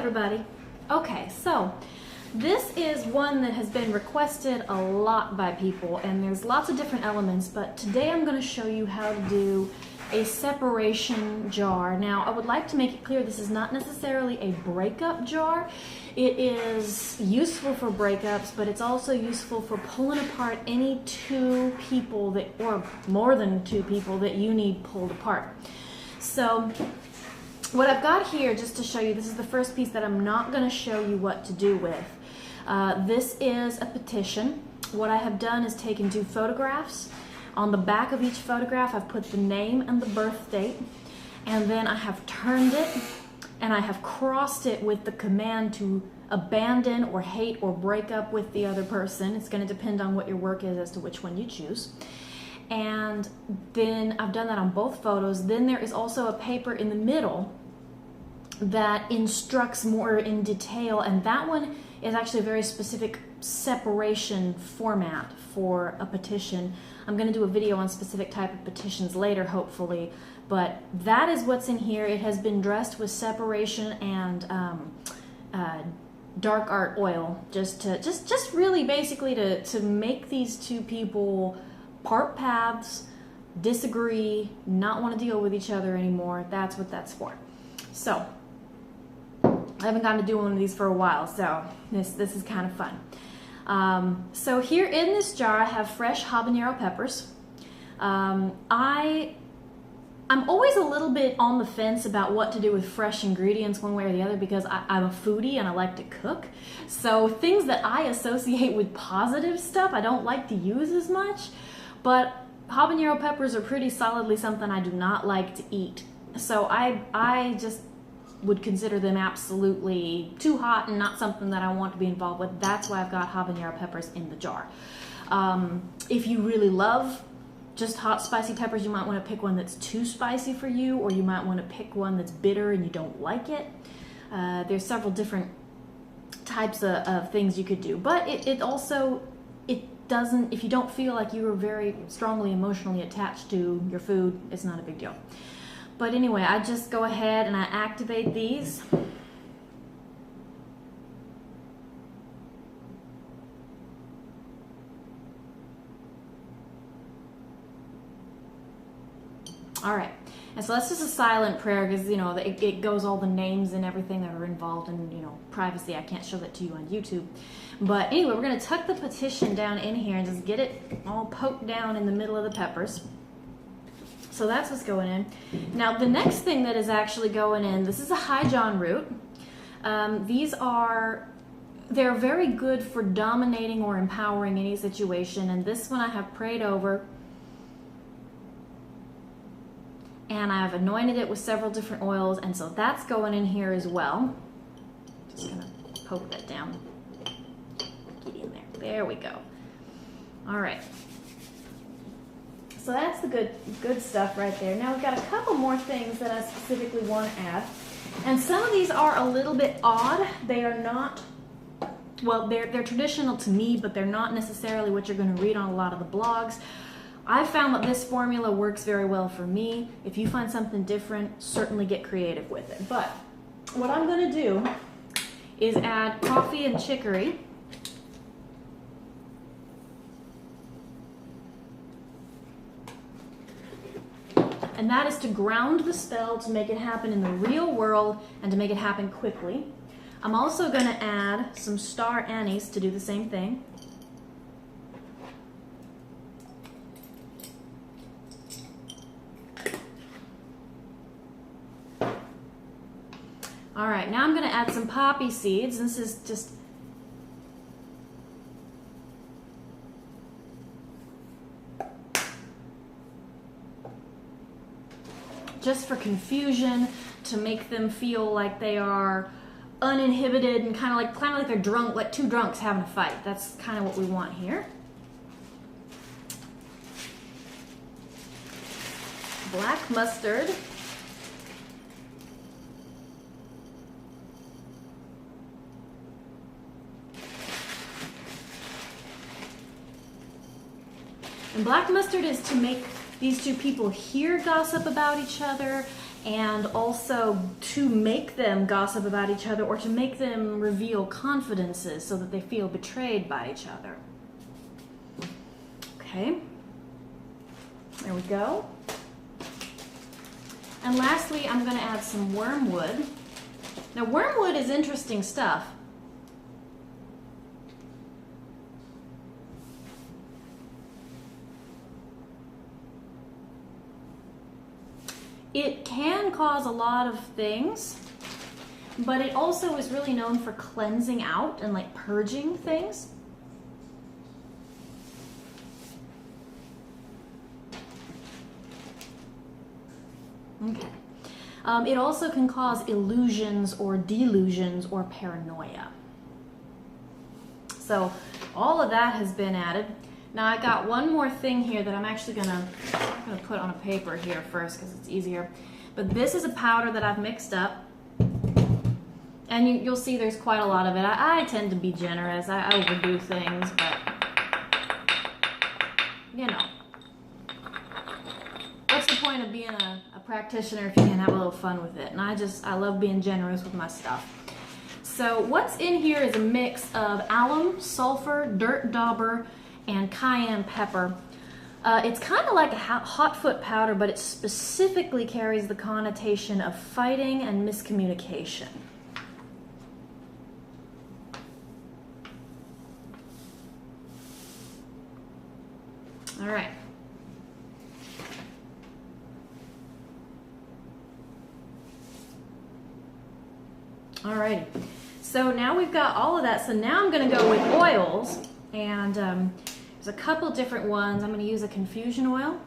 everybody. Okay, so this is one that has been requested a lot by people, and there's lots of different elements, but today I'm going to show you how to do a separation jar. Now, I would like to make it clear this is not necessarily a breakup jar. It is useful for breakups, but it's also useful for pulling apart any two people that, or more than two people that you need pulled apart. So what I've got here, just to show you, this is the first piece that I'm not going to show you what to do with. This is a petition. What I have done is taken two photographs. On the back of each photograph, I've put the name and the birth date, and then I have turned it and I have crossed it with the command to abandon or hate or break up with the other person. It's going to depend on what your work is as to which one you choose. And then I've done that on both photos. Then there is also a paper in the middle that instructs more in detail, and that one is actually a very specific separation format for a petition. I'm going to do a video on specific type of petitions later, hopefully, but that is what's in here. It has been dressed with separation and dark art oil, just really basically to make these two people part paths, disagree, not want to deal with each other anymore. That's what that's for. So I haven't gotten to do one of these for a while, so this is kind of fun. So here in this jar I have fresh habanero peppers. I'm always a little bit on the fence about what to do with fresh ingredients one way or the other, because I'm a foodie and I like to cook. So things that I associate with positive stuff I don't like to use as much, but habanero peppers are pretty solidly something I do not like to eat. So I just would consider them absolutely too hot and not something that I want to be involved with. That's why I've got habanero peppers in the jar. If you really love just hot spicy peppers, you might want to pick one that's too spicy for you, or you might want to pick one that's bitter and you don't like it. There's several different types of things you could do, but it doesn't, if you don't feel like you are very strongly emotionally attached to your food, it's not a big deal. But anyway, I just go ahead and I activate these. All right, and so that's just a silent prayer, because you know it goes all the names and everything that are involved in, you know, privacy. I can't show that to you on YouTube. But anyway, we're going to tuck the petition down in here and just get it all poked down in the middle of the peppers. So that's what's going in. Now the next thing that is actually going in, this is a Hi-John root. They're very good for dominating or empowering any situation, and this one I have prayed over. And I've anointed it with several different oils, and so that's going in here as well. Just gonna poke that down. Get in there. There we go. All right. So that's the good stuff right there. Now we've got a couple more things that I specifically want to add, and some of these are a little bit odd. They are not, well, they're traditional to me, but they're not necessarily what you're going to read on a lot of the blogs. I found that this formula works very well for me. If you find something different, certainly get creative with it. But what I'm going to do is add coffee and chicory. And that is to ground the spell, to make it happen in the real world and to make it happen quickly. I'm also going to add some star anise to do the same thing. All right, now I'm going to add some poppy seeds. This is just for confusion, to make them feel like they are uninhibited and kind of like they're drunk, like two drunks having a fight. That's kind of what we want here. Black mustard. And black mustard is to make these two people here gossip about each other and also to make them gossip about each other or to make them reveal confidences so that they feel betrayed by each other. Okay, there we go. And lastly, I'm going to add some wormwood. Now, wormwood is interesting stuff. It can cause a lot of things, but it also is really known for cleansing out and like purging things. Okay. It also can cause illusions or delusions or paranoia. So all of that has been added. Now I got one more thing here that I'm actually gonna put on a paper here first because it's easier. But this is a powder that I've mixed up. And you'll see there's quite a lot of it. I tend to be generous. I overdo things, but you know. What's the point of being a practitioner if you can have a little fun with it? And I love being generous with my stuff. So what's in here is a mix of alum, sulfur, dirt dauber, and cayenne pepper. It's kind of like a hot foot powder, but it specifically carries the connotation of fighting and miscommunication. All right. Alrighty, so now we've got all of that. So now I'm going to go with oils, and there's a couple different ones. I'm going to use a Confusion oil.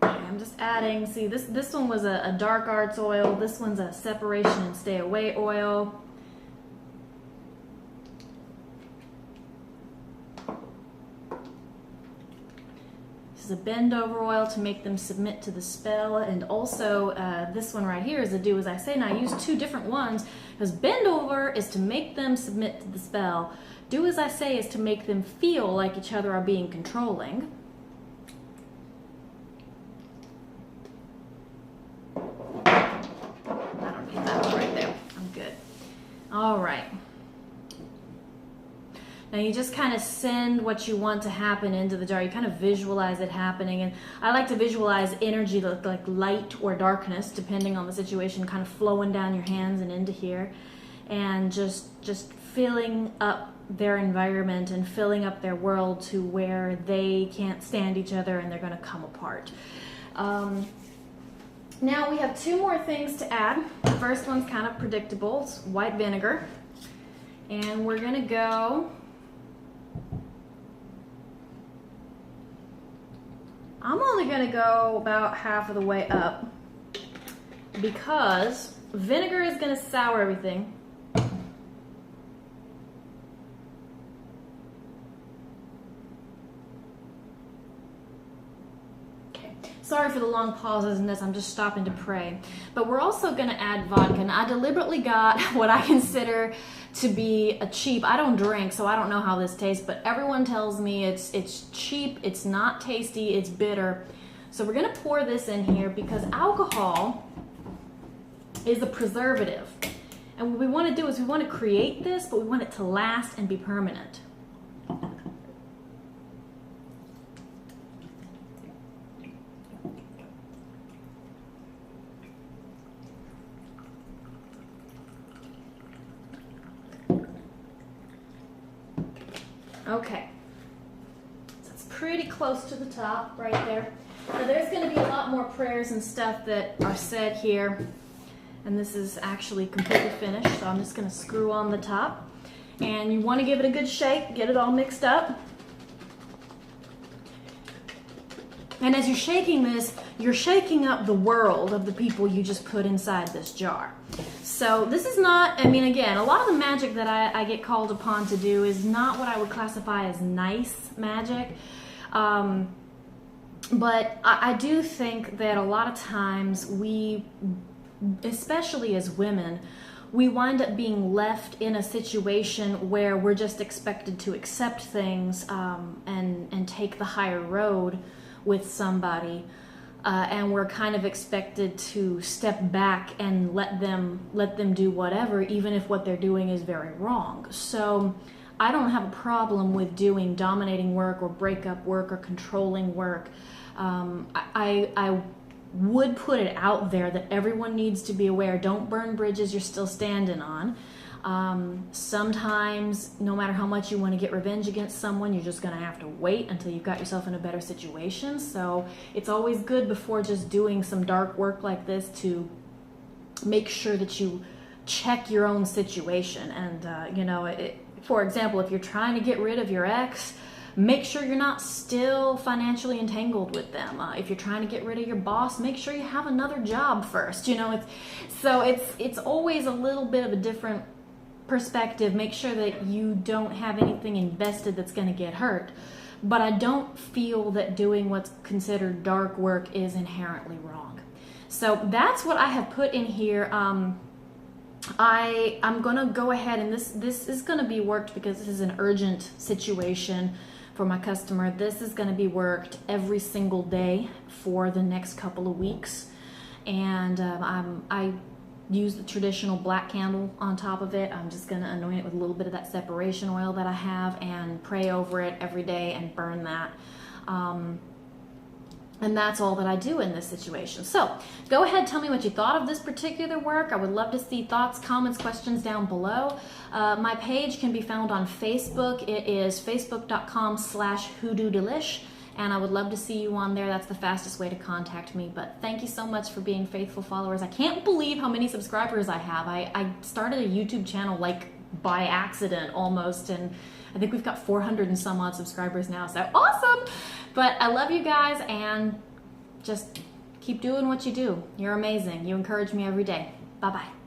I'm just adding, see this one was a dark arts oil, this one's a separation and stay away oil. This is a bend over oil to make them submit to the spell, and also this one right here is a do as I say. Now I use two different ones because bend over is to make them submit to the spell. Do as I say is to make them feel like each other are being controlling. All right. Now you just kind of send what you want to happen into the jar. You kind of visualize it happening. And I like to visualize energy like light or darkness, depending on the situation, kind of flowing down your hands and into here. And just filling up their environment and filling up their world to where they can't stand each other and they're going to come apart. Now we have two more things to add. The first one's kind of predictable. It's white vinegar. And we're going to go... I'm only going to go about half of the way up because vinegar is going to sour everything. Sorry for the long pauses in this, I'm just stopping to pray. But we're also going to add vodka. And I deliberately got what I consider to be a cheap, I don't drink, so I don't know how this tastes, but everyone tells me it's cheap, it's not tasty, it's bitter. So we're going to pour this in here because alcohol is a preservative. And what we want to do is we want to create this, but we want it to last and be permanent. Okay, so it's pretty close to the top right there. Now there's going to be a lot more prayers and stuff that are said here, and this is actually completely finished, so I'm just going to screw on the top. And you want to give it a good shake, get it all mixed up. And as you're shaking this, you're shaking up the world of the people you just put inside this jar. So this is not, I mean, again, a lot of the magic that I get called upon to do is not what I would classify as nice magic. But I do think that a lot of times we, especially as women, we wind up being left in a situation where we're just expected to accept things and take the higher road with somebody, and we're kind of expected to step back and let them do whatever, even if what they're doing is very wrong. So I don't have a problem with doing dominating work or breakup work or controlling work. I would put it out there that everyone needs to be aware. Don't burn bridges you're still standing on. Sometimes, no matter how much you want to get revenge against someone, you're just going to have to wait until you've got yourself in a better situation. So it's always good before just doing some dark work like this to make sure that you check your own situation. And, for example, if you're trying to get rid of your ex, make sure you're not still financially entangled with them. If you're trying to get rid of your boss, make sure you have another job first. It's always a little bit of a different perspective. Make sure that you don't have anything invested that's going to get hurt. But I don't feel that doing what's considered dark work is inherently wrong. So that's what I have put in here. I'm going to go ahead, and this is going to be worked because this is an urgent situation for my customer. This is going to be worked every single day for the next couple of weeks. And I use the traditional black candle on top of it. I'm just going to anoint it with a little bit of that separation oil that I have and pray over it every day and burn that. And that's all that I do in this situation. So go ahead, tell me what you thought of this particular work. I would love to see thoughts, comments, questions down below. My page can be found on Facebook. It is facebook.com/hoodoodelish. And I would love to see you on there. That's the fastest way to contact me. But thank you so much for being faithful followers. I can't believe how many subscribers I have. I started a YouTube channel like by accident almost, and I think we've got 400 and some odd subscribers now, so awesome! But I love you guys, and just keep doing what you do. You're amazing. You encourage me every day. Bye-bye.